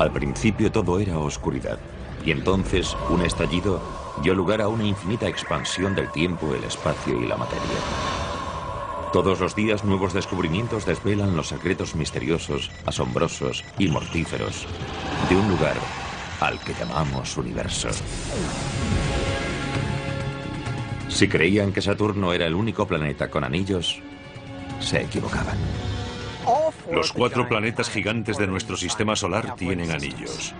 Al principio todo era oscuridad, y entonces un estallido dio lugar a una infinita expansión del tiempo, el espacio y la materia. Todos los días nuevos descubrimientos desvelan los secretos misteriosos, asombrosos y mortíferos de un lugar al que llamamos universo. Si creían que Saturno era el único planeta con anillos, se equivocaban. Los 4 planetas gigantes de nuestro sistema solar tienen anillos.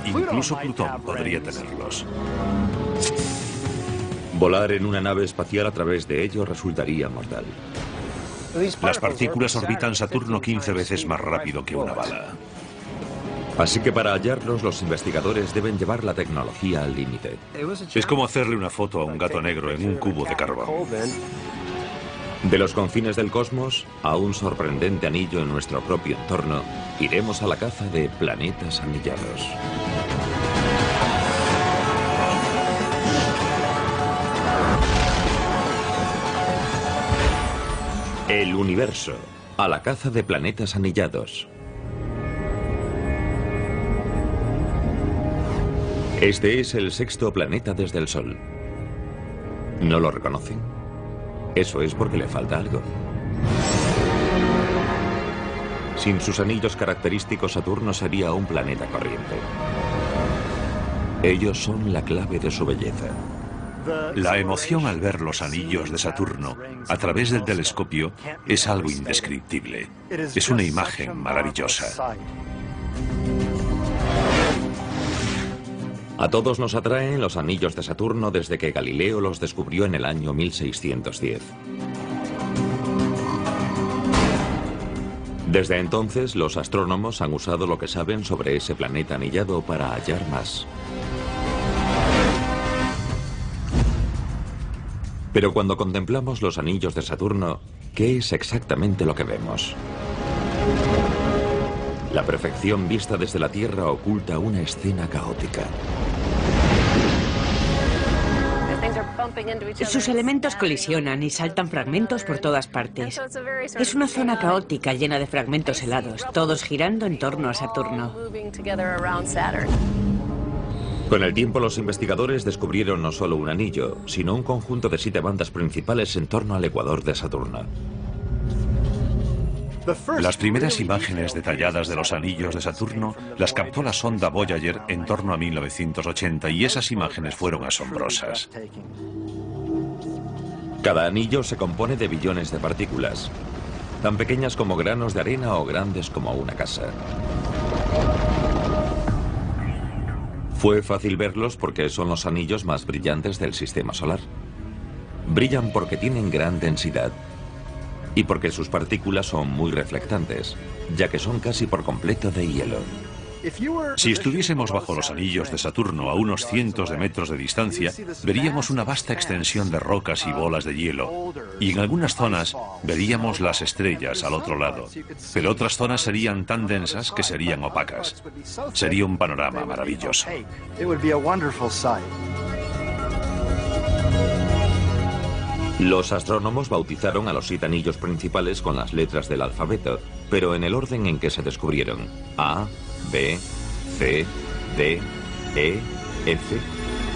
Incluso Plutón podría tenerlos. Volar en una nave espacial a través de ellos resultaría mortal. Las partículas orbitan Saturno 15 veces más rápido que una bala. Así que para hallarlos, los investigadores deben llevar la tecnología al límite. Es como hacerle una foto a un gato negro en un cubo de carbón. De los confines del cosmos a un sorprendente anillo en nuestro propio entorno, iremos a la caza de planetas anillados. El universo, a la caza de planetas anillados. Este es el 6º planeta desde el Sol. ¿No lo reconocen? Eso es porque le falta algo. Sin sus anillos característicos, Saturno sería un planeta corriente. Ellos son la clave de su belleza. La emoción al ver los anillos de Saturno a través del telescopio es algo indescriptible. Es una imagen maravillosa. A todos nos atraen los anillos de Saturno desde que Galileo los descubrió en el año 1610. Desde entonces, los astrónomos han usado lo que saben sobre ese planeta anillado para hallar más. Pero cuando contemplamos los anillos de Saturno, ¿qué es exactamente lo que vemos? La perfección vista desde la Tierra oculta una escena caótica. Sus elementos colisionan y saltan fragmentos por todas partes. Es una zona caótica llena de fragmentos helados, todos girando en torno a Saturno. Con el tiempo, los investigadores descubrieron no solo un anillo, sino un conjunto de 7 bandas principales en torno al ecuador de Saturno. Las primeras imágenes detalladas de los anillos de Saturno las captó la sonda Voyager en torno a 1980 y esas imágenes fueron asombrosas. Cada anillo se compone de billones de partículas, tan pequeñas como granos de arena o grandes como una casa. Fue fácil verlos porque son los anillos más brillantes del sistema solar. Brillan porque tienen gran densidad y porque sus partículas son muy reflectantes, ya que son casi por completo de hielo. Si estuviésemos bajo los anillos de Saturno a unos cientos de metros de distancia, veríamos una vasta extensión de rocas y bolas de hielo, y en algunas zonas veríamos las estrellas al otro lado, pero otras zonas serían tan densas que serían opacas. Sería un panorama maravilloso. Los astrónomos bautizaron a los 7 anillos principales con las letras del alfabeto, pero en el orden en que se descubrieron: A, B, C, D, E, F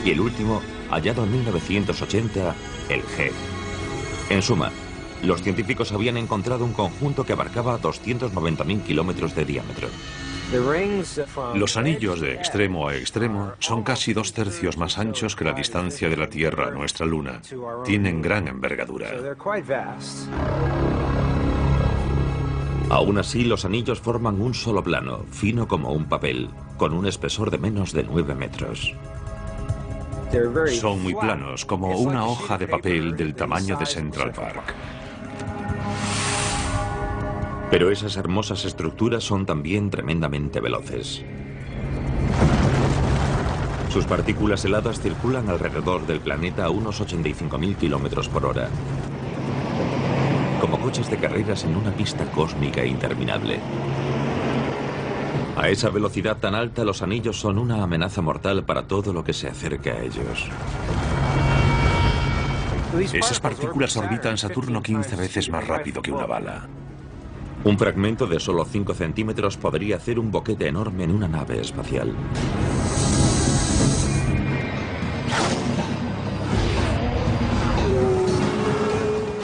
y el último, hallado en 1980, el G. En suma, los científicos habían encontrado un conjunto que abarcaba 290.000 kilómetros de diámetro. Los anillos de extremo a extremo son casi 2/3 más anchos que la distancia de la Tierra a nuestra Luna. Tienen gran envergadura. Aún así, los anillos forman un solo plano, fino como un papel, con un espesor de menos de 9 metros. Son muy planos, como una hoja de papel del tamaño de Central Park. Pero esas hermosas estructuras son también tremendamente veloces. Sus partículas heladas circulan alrededor del planeta a unos 85.000 kilómetros por hora, como coches de carreras en una pista cósmica interminable. A esa velocidad tan alta, los anillos son una amenaza mortal para todo lo que se acerque a ellos. Esas partículas orbitan Saturno 15 veces más rápido que una bala. Un fragmento de solo 5 centímetros podría hacer un boquete enorme en una nave espacial.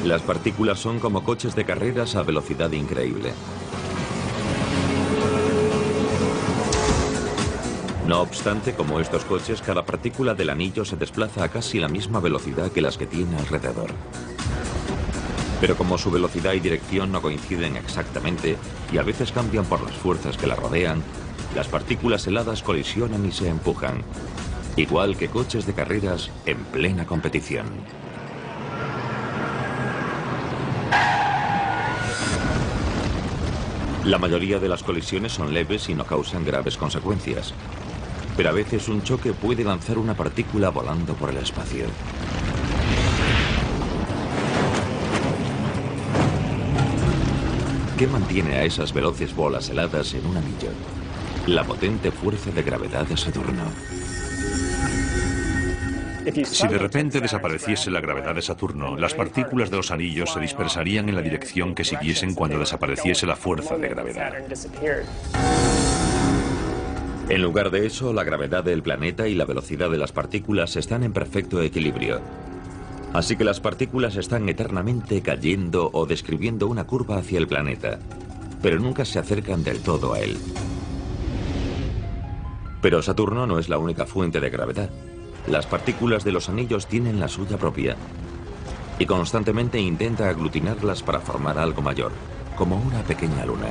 Las partículas son como coches de carreras a velocidad increíble. No obstante, como estos coches, cada partícula del anillo se desplaza a casi la misma velocidad que las que tiene alrededor. Pero como su velocidad y dirección no coinciden exactamente y a veces cambian por las fuerzas que la rodean, las partículas heladas colisionan y se empujan, igual que coches de carreras en plena competición. La mayoría de las colisiones son leves y no causan graves consecuencias, pero a veces un choque puede lanzar una partícula volando por el espacio. ¿Qué mantiene a esas veloces bolas heladas en un anillo? La potente fuerza de gravedad de Saturno. Si de repente desapareciese la gravedad de Saturno, las partículas de los anillos se dispersarían en la dirección que siguiesen cuando desapareciese la fuerza de gravedad. En lugar de eso, la gravedad del planeta y la velocidad de las partículas están en perfecto equilibrio. Así que las partículas están eternamente cayendo o describiendo una curva hacia el planeta, pero nunca se acercan del todo a él. Pero Saturno no es la única fuente de gravedad. Las partículas de los anillos tienen la suya propia y constantemente intenta aglutinarlas para formar algo mayor, como una pequeña luna.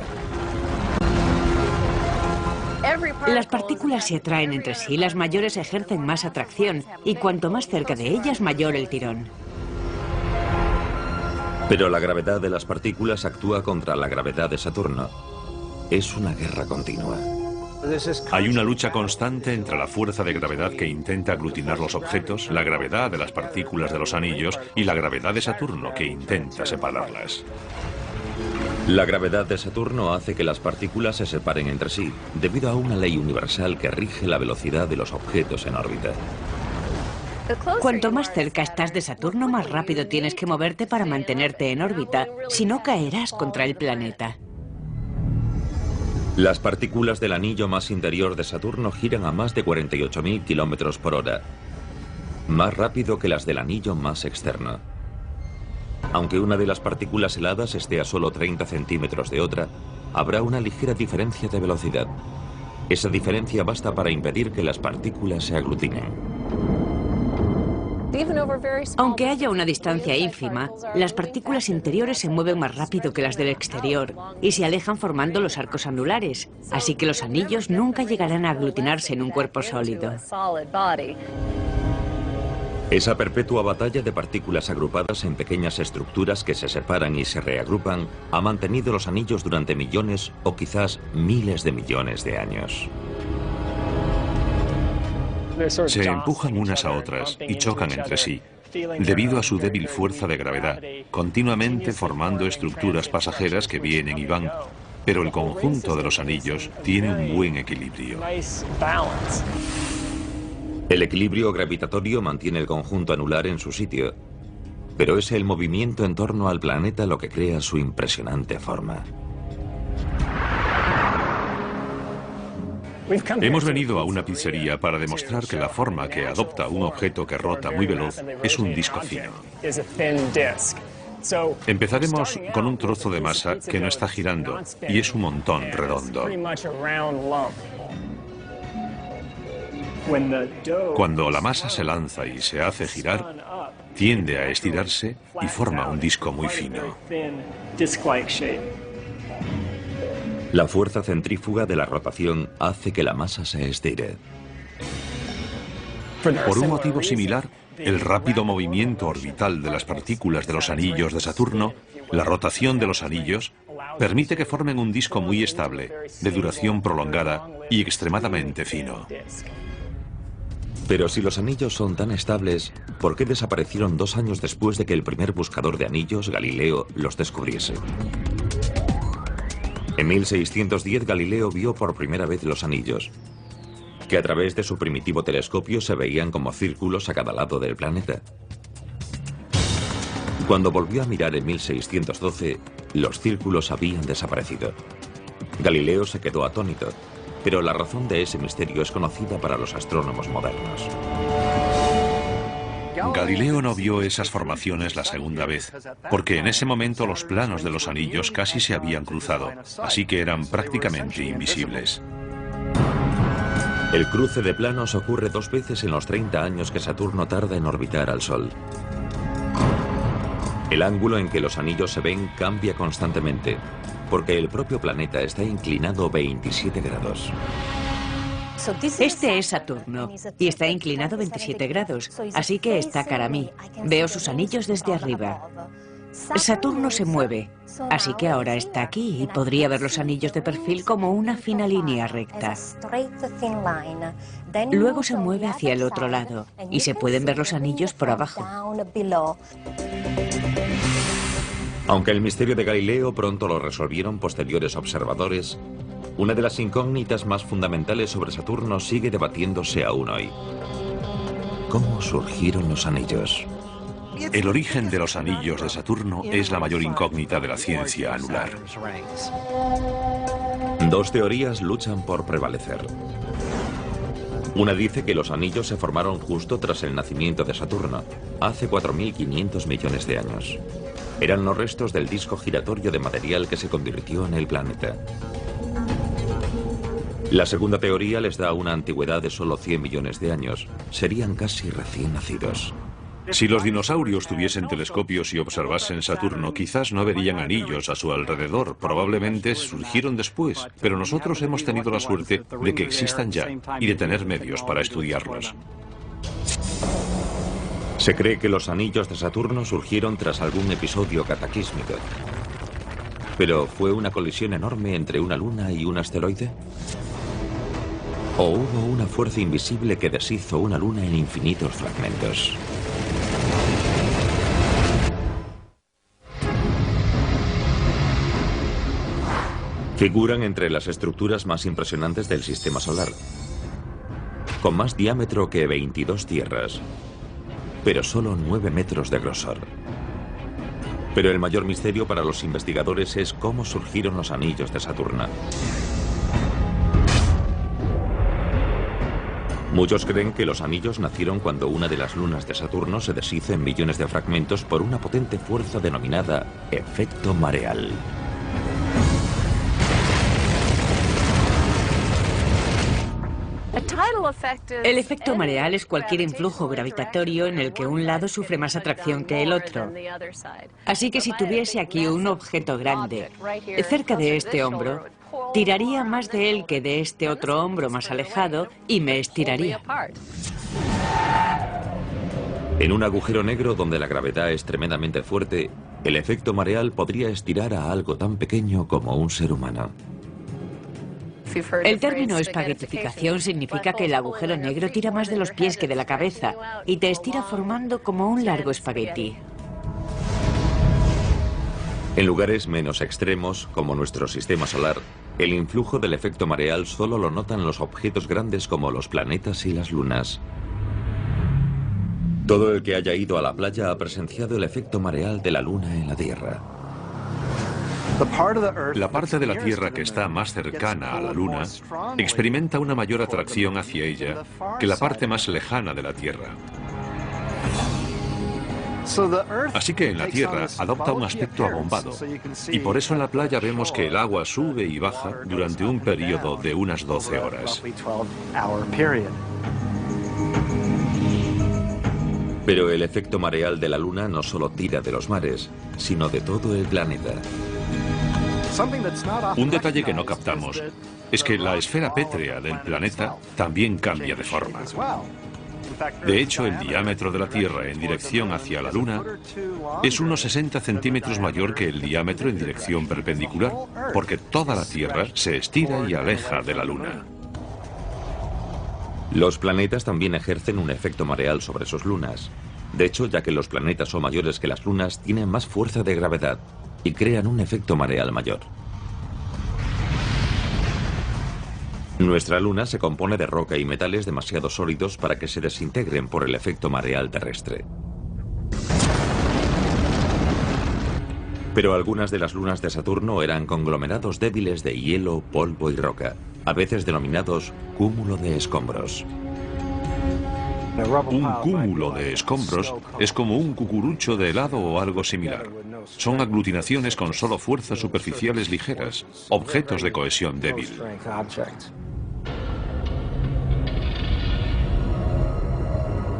Las partículas se atraen entre sí, las mayores ejercen más atracción y cuanto más cerca de ellas, mayor el tirón. Pero la gravedad de las partículas actúa contra la gravedad de Saturno. Es una guerra continua. Hay una lucha constante entre la fuerza de gravedad que intenta aglutinar los objetos, la gravedad de las partículas de los anillos y la gravedad de Saturno que intenta separarlas. La gravedad de Saturno hace que las partículas se separen entre sí, debido a una ley universal que rige la velocidad de los objetos en órbita. Cuanto más cerca estás de Saturno, más rápido tienes que moverte para mantenerte en órbita, si no caerás contra el planeta. Las partículas del anillo más interior de Saturno giran a más de 48.000 kilómetros por hora, más rápido que las del anillo más externo. Aunque una de las partículas heladas esté a solo 30 centímetros de otra, habrá una ligera diferencia de velocidad. Esa diferencia basta para impedir que las partículas se aglutinen. Aunque haya una distancia ínfima, las partículas interiores se mueven más rápido que las del exterior y se alejan formando los arcos anulares, así que los anillos nunca llegarán a aglutinarse en un cuerpo sólido. Esa perpetua batalla de partículas agrupadas en pequeñas estructuras que se separan y se reagrupan ha mantenido los anillos durante millones o quizás miles de millones de años. Se empujan unas a otras y chocan entre sí, debido a su débil fuerza de gravedad, continuamente formando estructuras pasajeras que vienen y van, pero el conjunto de los anillos tiene un buen equilibrio. El equilibrio gravitatorio mantiene el conjunto anular en su sitio, pero es el movimiento en torno al planeta lo que crea su impresionante forma. Hemos venido a una pizzería para demostrar que la forma que adopta un objeto que rota muy veloz es un disco fino. Empezaremos con un trozo de masa que no está girando y es un montón redondo. Cuando la masa se lanza y se hace girar, tiende a estirarse y forma un disco muy fino. La fuerza centrífuga de la rotación hace que la masa se estire. Por un motivo similar, el rápido movimiento orbital de las partículas de los anillos de Saturno, la rotación de los anillos, permite que formen un disco muy estable, de duración prolongada y extremadamente fino. Pero si los anillos son tan estables, ¿por qué desaparecieron 2 años después de que el primer buscador de anillos, Galileo, los descubriese? En 1610 Galileo vio por primera vez los anillos, que a través de su primitivo telescopio se veían como círculos a cada lado del planeta. Cuando volvió a mirar en 1612, Los círculos habían desaparecido. Galileo se quedó atónito, pero la razón de ese misterio es conocida para los astrónomos modernos. Galileo no vio esas formaciones la segunda vez, porque en ese momento los planos de los anillos casi se habían cruzado, así que eran prácticamente invisibles. El cruce de planos ocurre 2 veces en los 30 años que Saturno tarda en orbitar al Sol. El ángulo en que los anillos se ven cambia constantemente, porque el propio planeta está inclinado 27 grados. Este es Saturno y está inclinado 27 grados, así que está cara a mí. Veo sus anillos desde arriba. Saturno se mueve, así que ahora está aquí y podría ver los anillos de perfil como una fina línea recta. Luego se mueve hacia el otro lado y se pueden ver los anillos por abajo. Aunque el misterio de Galileo pronto lo resolvieron posteriores observadores, una de las incógnitas más fundamentales sobre Saturno sigue debatiéndose aún hoy. ¿Cómo surgieron los anillos? El origen de los anillos de Saturno es la mayor incógnita de la ciencia anular. 2 teorías luchan por prevalecer. Una dice que los anillos se formaron justo tras el nacimiento de Saturno, hace 4.500 millones de años. Eran los restos del disco giratorio de material que se convirtió en el planeta. La segunda teoría les da una antigüedad de solo 100 millones de años. Serían casi recién nacidos. Si los dinosaurios tuviesen telescopios y observasen Saturno, quizás no verían anillos a su alrededor. Probablemente surgieron después, pero nosotros hemos tenido la suerte de que existan ya y de tener medios para estudiarlos. Se cree que los anillos de Saturno surgieron tras algún episodio cataclísmico. ¿Pero fue una colisión enorme entre una luna y un asteroide? ¿O hubo una fuerza invisible que deshizo una luna en infinitos fragmentos? Figuran entre las estructuras más impresionantes del sistema solar, con más diámetro que 22 tierras, pero solo 9 metros de grosor. Pero el mayor misterio para los investigadores es cómo surgieron los anillos de Saturno. Muchos creen que los anillos nacieron cuando una de las lunas de Saturno se deshizo en millones de fragmentos por una potente fuerza denominada efecto mareal. El efecto mareal es cualquier influjo gravitatorio en el que un lado sufre más atracción que el otro. Así que si tuviese aquí un objeto grande cerca de este hombro, tiraría más de él que de este otro hombro más alejado y me estiraría. En un agujero negro donde la gravedad es tremendamente fuerte, el efecto mareal podría estirar a algo tan pequeño como un ser humano. El término espaguetificación significa que el agujero negro tira más de los pies que de la cabeza y te estira formando como un largo espagueti. En lugares menos extremos, como nuestro sistema solar, el influjo del efecto mareal solo lo notan los objetos grandes como los planetas y las lunas. Todo el que haya ido a la playa ha presenciado el efecto mareal de la luna en la Tierra. La parte de la Tierra que está más cercana a la Luna experimenta una mayor atracción hacia ella que la parte más lejana de la Tierra. Así que en la Tierra adopta un aspecto abombado, y por eso en la playa vemos que el agua sube y baja durante un periodo de unas 12 horas. Pero el efecto mareal de la Luna no solo tira de los mares, sino de todo el planeta. Un detalle que no captamos es que la esfera pétrea del planeta también cambia de forma. De hecho, el diámetro de la Tierra en dirección hacia la Luna es unos 60 centímetros mayor que el diámetro en dirección perpendicular, porque toda la Tierra se estira y aleja de la Luna. Los planetas también ejercen un efecto mareal sobre sus lunas. De hecho, ya que los planetas son mayores que las lunas, tienen más fuerza de gravedad y crean un efecto mareal mayor. Nuestra luna se compone de roca y metales demasiado sólidos para que se desintegren por el efecto mareal terrestre. Pero algunas de las lunas de Saturno eran conglomerados débiles de hielo, polvo y roca, a veces denominados cúmulo de escombros. Un cúmulo de escombros es como un cucurucho de helado o algo similar. Son aglutinaciones con solo fuerzas superficiales ligeras, objetos de cohesión débil.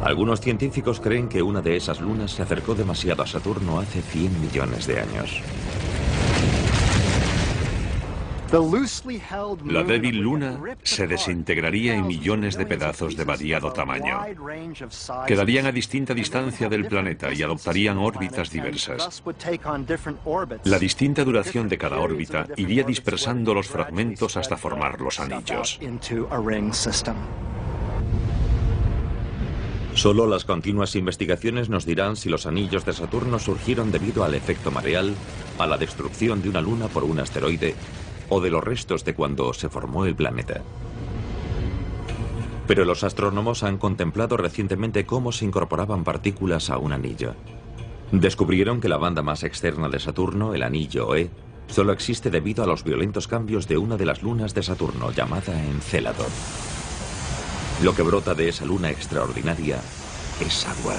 Algunos científicos creen que una de esas lunas se acercó demasiado a Saturno hace 100 millones de años. La débil luna se desintegraría en millones de pedazos de variado tamaño. Quedarían a distinta distancia del planeta y adoptarían órbitas diversas. La distinta duración de cada órbita iría dispersando los fragmentos hasta formar los anillos. Solo las continuas investigaciones nos dirán si los anillos de Saturno surgieron debido al efecto mareal, a la destrucción de una luna por un asteroide o de los restos de cuando se formó el planeta. Pero los astrónomos han contemplado recientemente cómo se incorporaban partículas a un anillo. Descubrieron que la banda más externa de Saturno, el anillo E, solo existe debido a los violentos cambios de una de las lunas de Saturno, llamada Encélado. Lo que brota de esa luna extraordinaria es agua.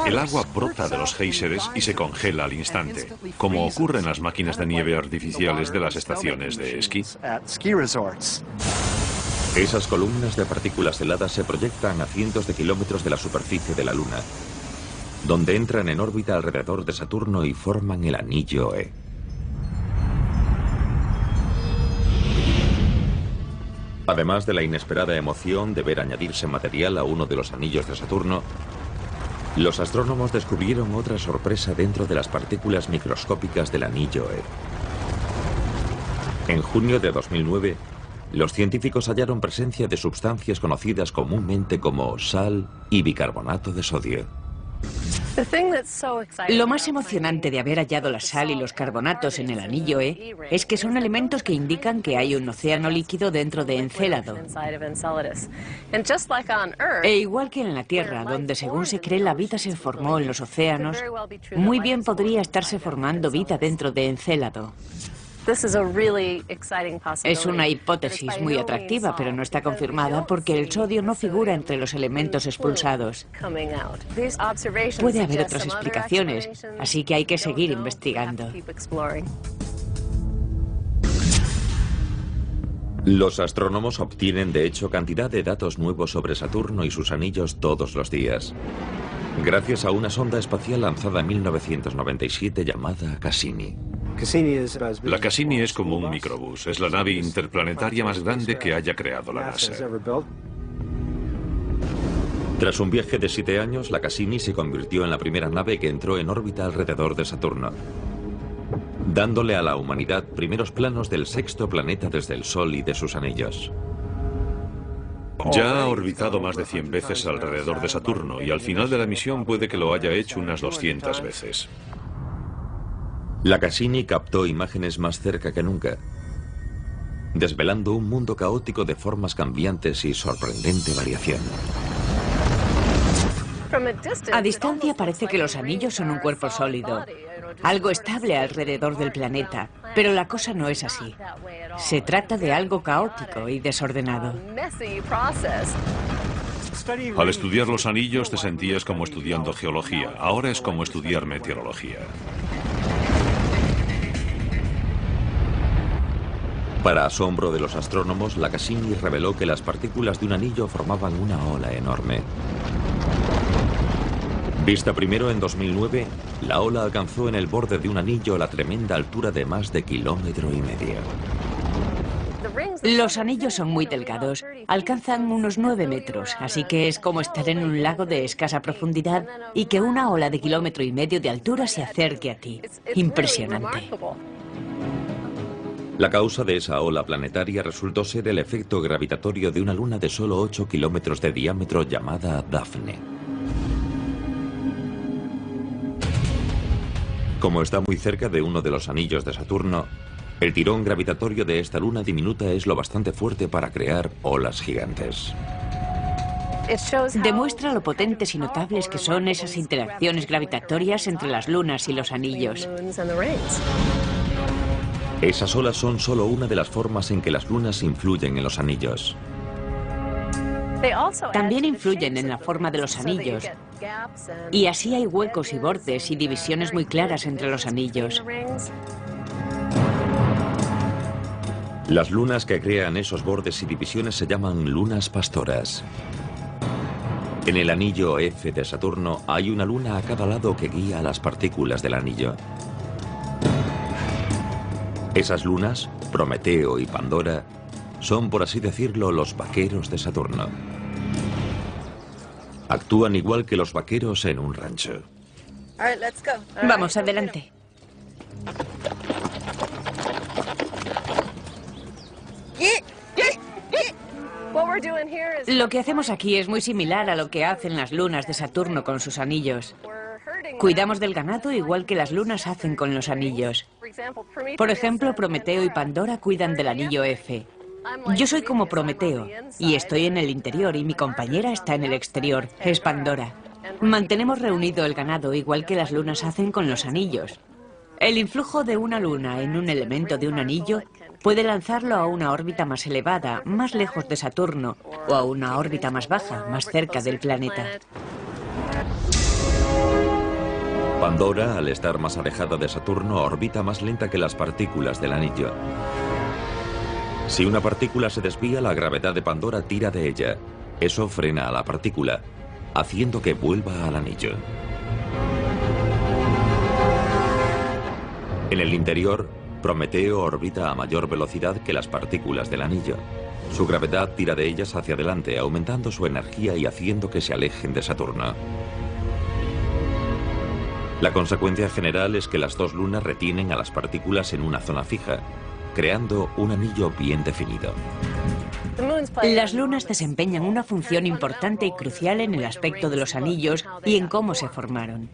El agua brota de los géiseres y se congela al instante, como ocurre en las máquinas de nieve artificiales de las estaciones de esquí. Esas columnas de partículas heladas se proyectan a cientos de kilómetros de la superficie de la Luna, donde entran en órbita alrededor de Saturno y forman el anillo E. Además de la inesperada emoción de ver añadirse material a uno de los anillos de Saturno, los astrónomos descubrieron otra sorpresa dentro de las partículas microscópicas del anillo E. En junio de 2009, los científicos hallaron presencia de sustancias conocidas comúnmente como sal y bicarbonato de sodio. Lo más emocionante de haber hallado la sal y los carbonatos en el anillo E es que son elementos que indican que hay un océano líquido dentro de Encélado. E igual que en la Tierra, donde según se cree la vida se formó en los océanos, muy bien podría estarse formando vida dentro de Encélado. Es una hipótesis muy atractiva, pero no está confirmada porque el sodio no figura entre los elementos expulsados. Puede haber otras explicaciones, así que hay que seguir investigando. Los astrónomos obtienen de hecho cantidad de datos nuevos sobre Saturno y sus anillos todos los días, gracias a una sonda espacial lanzada en 1997 llamada Cassini. La Cassini es como un microbús, es la nave interplanetaria más grande que haya creado la NASA. Tras un viaje de 7 años, la Cassini se convirtió en la primera nave que entró en órbita alrededor de Saturno, dándole a la humanidad primeros planos del sexto planeta desde el Sol y de sus anillos. Ya ha orbitado más de 100 veces alrededor de Saturno y al final de la misión puede que lo haya hecho unas 200 veces. La Cassini captó imágenes más cerca que nunca, desvelando un mundo caótico de formas cambiantes y sorprendente variación. A distancia parece que los anillos son un cuerpo sólido, algo estable alrededor del planeta, pero la cosa no es así. Se trata de algo caótico y desordenado. Al estudiar los anillos te sentías como estudiando geología, ahora es como estudiar meteorología. Para asombro de los astrónomos, la Cassini reveló que las partículas de un anillo formaban una ola enorme. Vista primero en 2009, la ola alcanzó en el borde de un anillo la tremenda altura de más de 1,5 kilómetros. Los anillos son muy delgados, alcanzan unos 9 metros, así que es como estar en un lago de escasa profundidad y que una ola de 1,5 kilómetros de altura se acerque a ti. Impresionante. La causa de esa ola planetaria resultó ser el efecto gravitatorio de una luna de solo 8 kilómetros de diámetro llamada Dafne. Como está muy cerca de uno de los anillos de Saturno, el tirón gravitatorio de esta luna diminuta es lo bastante fuerte para crear olas gigantes. Demuestra lo potentes y notables que son esas interacciones gravitatorias entre las lunas y los anillos. Esas olas son solo una de las formas en que las lunas influyen en los anillos. También influyen en la forma de los anillos, y así hay huecos y bordes y divisiones muy claras entre los anillos. Las lunas que crean esos bordes y divisiones se llaman lunas pastoras. En el anillo F de Saturno hay una luna a cada lado que guía a las partículas del anillo. Esas lunas, Prometeo y Pandora, son, por así decirlo, los vaqueros de Saturno. Actúan igual que los vaqueros en un rancho. Vamos, adelante. Lo que hacemos aquí es muy similar a lo que hacen las lunas de Saturno con sus anillos. Cuidamos del ganado igual que las lunas hacen con los anillos. Por ejemplo, Prometeo y Pandora cuidan del anillo F. Yo soy como Prometeo, y estoy en el interior, y mi compañera está en el exterior, es Pandora. Mantenemos reunido el ganado igual que las lunas hacen con los anillos. El influjo de una luna en un elemento de un anillo puede lanzarlo a una órbita más elevada, más lejos de Saturno, o a una órbita más baja, más cerca del planeta. Pandora, al estar más alejada de Saturno, orbita más lenta que las partículas del anillo. Si una partícula se desvía, la gravedad de Pandora tira de ella. Eso frena a la partícula, haciendo que vuelva al anillo. En el interior, Prometeo orbita a mayor velocidad que las partículas del anillo. Su gravedad tira de ellas hacia adelante, aumentando su energía y haciendo que se alejen de Saturno. La consecuencia general es que las dos lunas retienen a las partículas en una zona fija, creando un anillo bien definido. Las lunas desempeñan una función importante y crucial en el aspecto de los anillos y en cómo se formaron.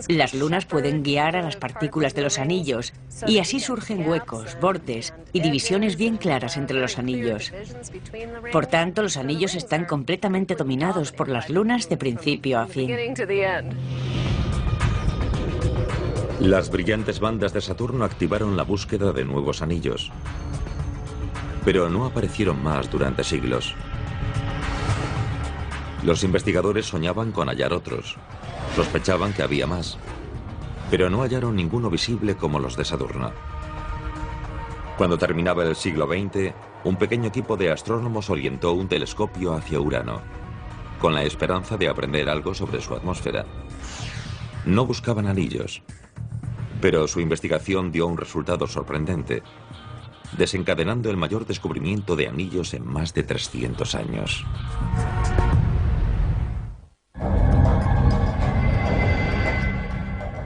Las lunas pueden guiar a las partículas de los anillos, y así surgen huecos, bordes y divisiones bien claras entre los anillos. Por tanto, los anillos están completamente dominados por las lunas de principio a fin. Las brillantes bandas de Saturno activaron la búsqueda de nuevos anillos, pero no aparecieron más durante siglos. Los investigadores soñaban con hallar otros, sospechaban que había más, pero no hallaron ninguno visible como los de Saturno. Cuando terminaba el siglo XX, un pequeño equipo de astrónomos orientó un telescopio hacia Urano, con la esperanza de aprender algo sobre su atmósfera. No buscaban anillos, pero su investigación dio un resultado sorprendente, desencadenando el mayor descubrimiento de anillos en más de 300 años.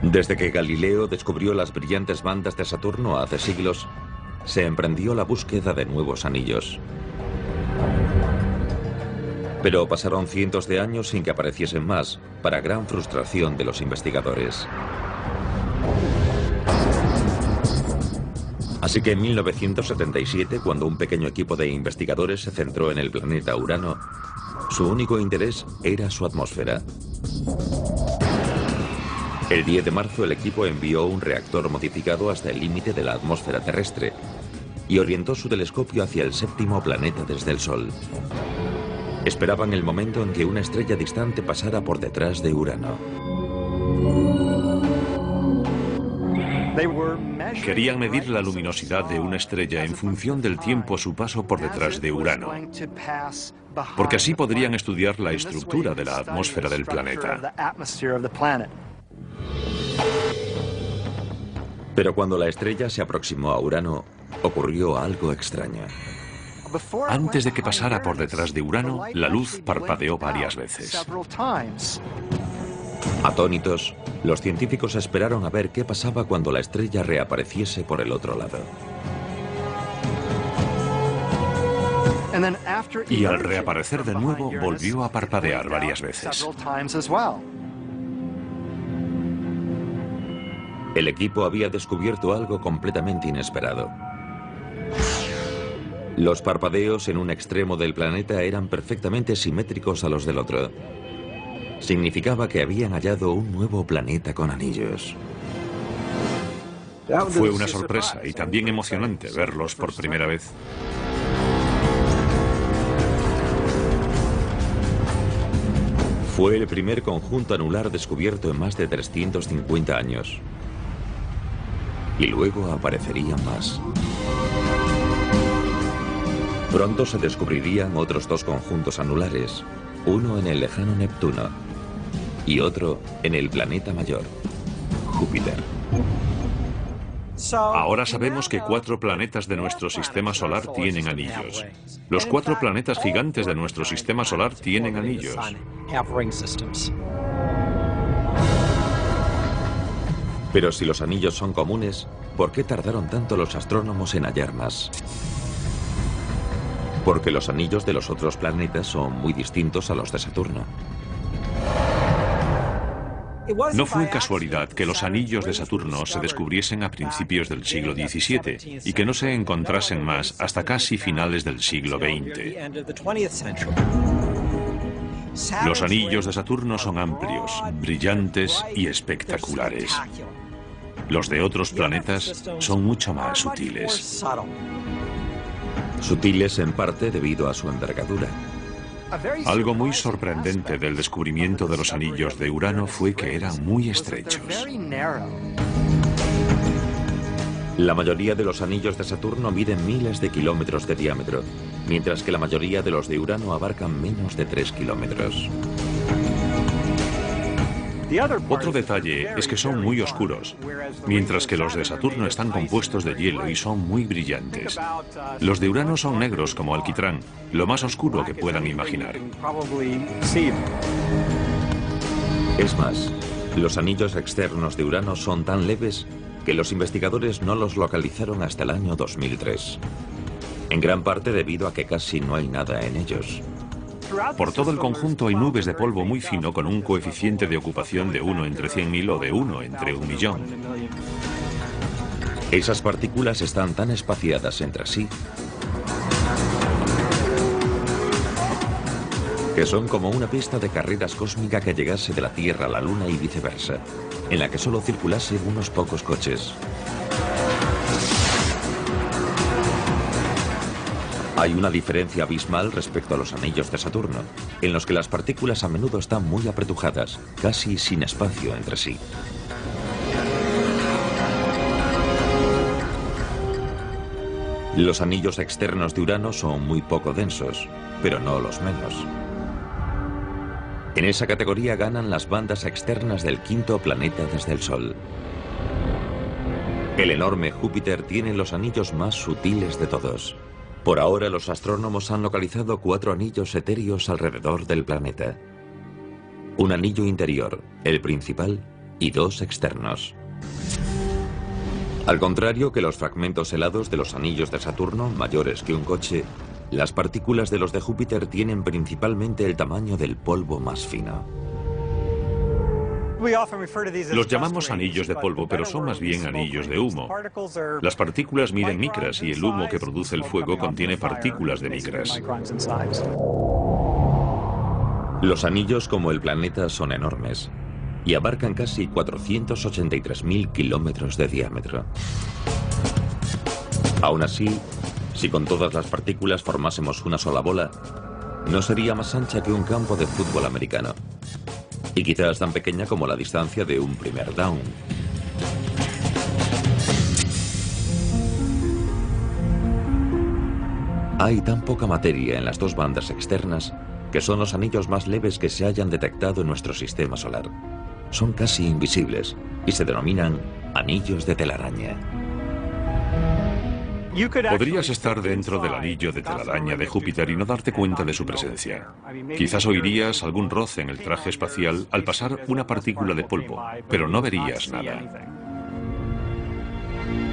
Desde que Galileo descubrió las brillantes bandas de Saturno hace siglos, se emprendió la búsqueda de nuevos anillos. Pero pasaron cientos de años sin que apareciesen más, para gran frustración de los investigadores. Así que en 1977, cuando un pequeño equipo de investigadores se centró en el planeta Urano, su único interés era su atmósfera. El 10 de marzo el equipo envió un reactor modificado hasta el límite de la atmósfera terrestre y orientó su telescopio hacia el séptimo planeta desde el Sol. Esperaban el momento en que una estrella distante pasara por detrás de Urano. Querían medir la luminosidad de una estrella en función del tiempo a su paso por detrás de Urano, porque así podrían estudiar la estructura de la atmósfera del planeta. Pero cuando la estrella se aproximó a Urano, ocurrió algo extraño. Antes de que pasara por detrás de Urano, la luz parpadeó varias veces. Atónitos, los científicos esperaron a ver qué pasaba cuando la estrella reapareciese por el otro lado. Y al reaparecer de nuevo, volvió a parpadear varias veces. El equipo había descubierto algo completamente inesperado. Los parpadeos en un extremo del planeta eran perfectamente simétricos a los del otro. Significaba que habían hallado un nuevo planeta con anillos. Fue una sorpresa y también emocionante verlos por primera vez. Fue el primer conjunto anular descubierto en más de 350 años. Y luego aparecerían más. Pronto se descubrirían otros dos conjuntos anulares, uno en el lejano Neptuno y otro en el planeta mayor, Júpiter. Ahora sabemos que 4 planetas de nuestro sistema solar tienen anillos. Los 4 planetas gigantes de nuestro sistema solar tienen anillos. Pero si los anillos son comunes, ¿por qué tardaron tanto los astrónomos en hallar más? Porque los anillos de los otros planetas son muy distintos a los de Saturno. No fue casualidad que los anillos de Saturno se descubriesen a principios del siglo XVII y que no se encontrasen más hasta casi finales del siglo XX. Los anillos de Saturno son amplios, brillantes y espectaculares. Los de otros planetas son mucho más sutiles. Sutiles en parte debido a su envergadura. Algo muy sorprendente del descubrimiento de los anillos de Urano fue que eran muy estrechos. La mayoría de los anillos de Saturno miden miles de kilómetros de diámetro, mientras que la mayoría de los de Urano abarcan menos de 3 kilómetros. Otro detalle es que son muy oscuros, mientras que los de Saturno están compuestos de hielo y son muy brillantes. Los de Urano son negros como alquitrán, lo más oscuro que puedan imaginar. Es más, los anillos externos de Urano son tan leves que los investigadores no los localizaron hasta el año 2003. En gran parte debido a que casi no hay nada en ellos. Por todo el conjunto hay nubes de polvo muy fino con un coeficiente de ocupación de 1 entre 100.000 o de 1 entre 1.000.000. Esas partículas están tan espaciadas entre sí que son como una pista de carreras cósmica que llegase de la Tierra a la Luna y viceversa, en la que solo circulasen unos pocos coches. Hay una diferencia abismal respecto a los anillos de Saturno, en los que las partículas a menudo están muy apretujadas, casi sin espacio entre sí. Los anillos externos de Urano son muy poco densos, pero no los menos. En esa categoría ganan las bandas externas del quinto planeta desde el Sol. El enorme Júpiter tiene los anillos más sutiles de todos. Por ahora los astrónomos han localizado 4 anillos etéreos alrededor del planeta. Un anillo interior, el principal, y 2 externos. Al contrario que los fragmentos helados de los anillos de Saturno, mayores que un coche, las partículas de los de Júpiter tienen principalmente el tamaño del polvo más fino. Los llamamos anillos de polvo, pero son más bien anillos de humo. Las partículas miden micras y el humo que produce el fuego contiene partículas de micras. Los anillos, como el planeta, son enormes y abarcan casi 483.000 kilómetros de diámetro. Aún así, si con todas las partículas formásemos una sola bola, no sería más ancha que un campo de fútbol americano. Y quizás tan pequeña como la distancia de un primer down. Hay tan poca materia en las 2 bandas externas que son los anillos más leves que se hayan detectado en nuestro sistema solar. Son casi invisibles y se denominan anillos de telaraña. Podrías estar dentro del anillo de telaraña de Júpiter y no darte cuenta de su presencia. Quizás oirías algún roce en el traje espacial al pasar una partícula de polvo, pero no verías nada.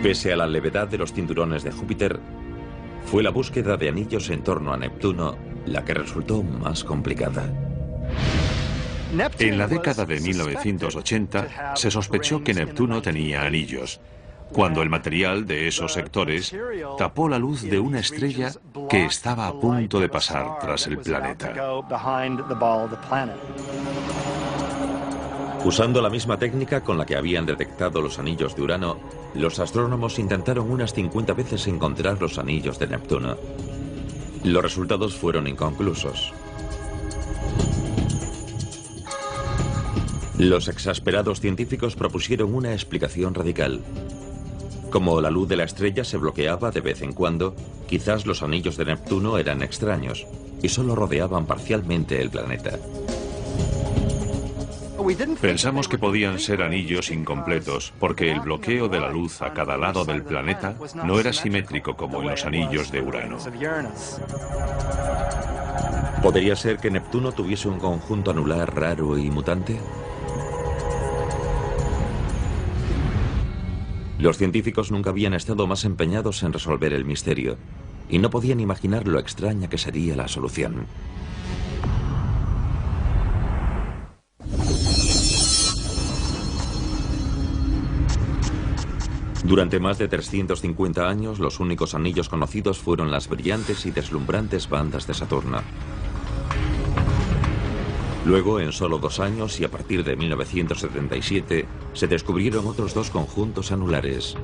Pese a la levedad de los cinturones de Júpiter, fue la búsqueda de anillos en torno a Neptuno la que resultó más complicada. En la década de 1980 se sospechó que Neptuno tenía anillos. cuando el material de esos sectores tapó la luz de una estrella que estaba a punto de pasar tras el planeta. Usando la misma técnica con la que habían detectado los anillos de Urano, los astrónomos intentaron unas 50 veces encontrar los anillos de Neptuno. Los resultados fueron inconclusos. Los exasperados científicos propusieron una explicación radical. Como la luz de la estrella se bloqueaba de vez en cuando, quizás los anillos de Neptuno eran extraños y solo rodeaban parcialmente el planeta. Pensamos que podían ser anillos incompletos, porque el bloqueo de la luz a cada lado del planeta no era simétrico como en los anillos de Urano. ¿Podría ser que Neptuno tuviese un conjunto anular raro y mutante? Los científicos nunca habían estado más empeñados en resolver el misterio, y no podían imaginar lo extraña que sería la solución. Durante más de 350 años, los únicos anillos conocidos fueron las brillantes y deslumbrantes bandas de Saturno. Luego, en solo 2 años y a partir de 1977, se descubrieron otros 2 conjuntos anulares.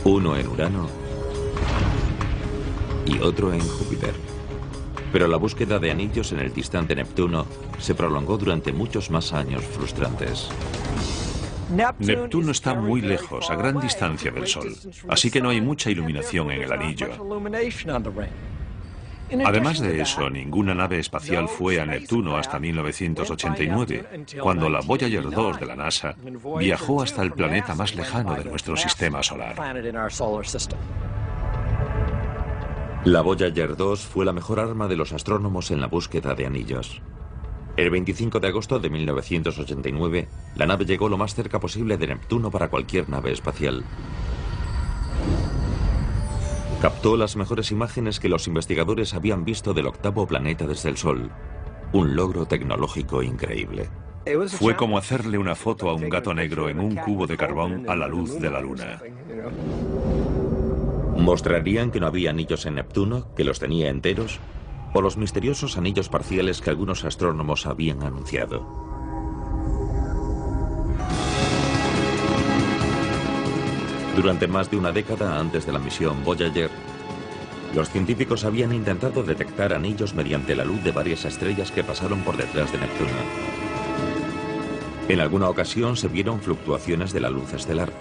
Uno en Urano y otro en Júpiter. Pero la búsqueda de anillos en el distante Neptuno se prolongó durante muchos más años frustrantes. Neptuno está muy lejos, a gran distancia del Sol, así que no hay mucha iluminación en el anillo. Además de eso, ninguna nave espacial fue a Neptuno hasta 1989, cuando la Voyager 2 de la NASA viajó hasta el planeta más lejano de nuestro sistema solar. La Voyager 2 fue la mejor arma de los astrónomos en la búsqueda de anillos. El 25 de agosto de 1989, la nave llegó lo más cerca posible de Neptuno para cualquier nave espacial. Captó las mejores imágenes que los investigadores habían visto del octavo planeta desde el Sol. Un logro tecnológico increíble. Fue como hacerle una foto a un gato negro en un cubo de carbón a la luz de la Luna. ¿Mostrarían que no había anillos en Neptuno, que los tenía enteros? ¿O los misteriosos anillos parciales que algunos astrónomos habían anunciado? Durante más de una década antes de la misión Voyager, los científicos habían intentado detectar anillos mediante la luz de varias estrellas que pasaron por detrás de Neptuno. En alguna ocasión se vieron fluctuaciones de la luz estelar,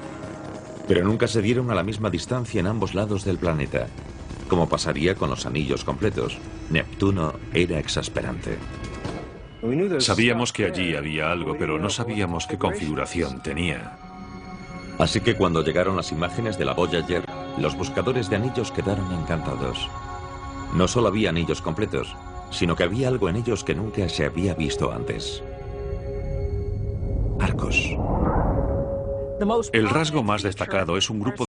pero nunca se dieron a la misma distancia en ambos lados del planeta. Como pasaría con los anillos completos, Neptuno era exasperante. Sabíamos que allí había algo, pero no sabíamos qué configuración tenía. Así que cuando llegaron las imágenes de la Voyager, los buscadores de anillos quedaron encantados. No solo había anillos completos, sino que había algo en ellos que nunca se había visto antes. Arcos. El rasgo más destacado es un grupo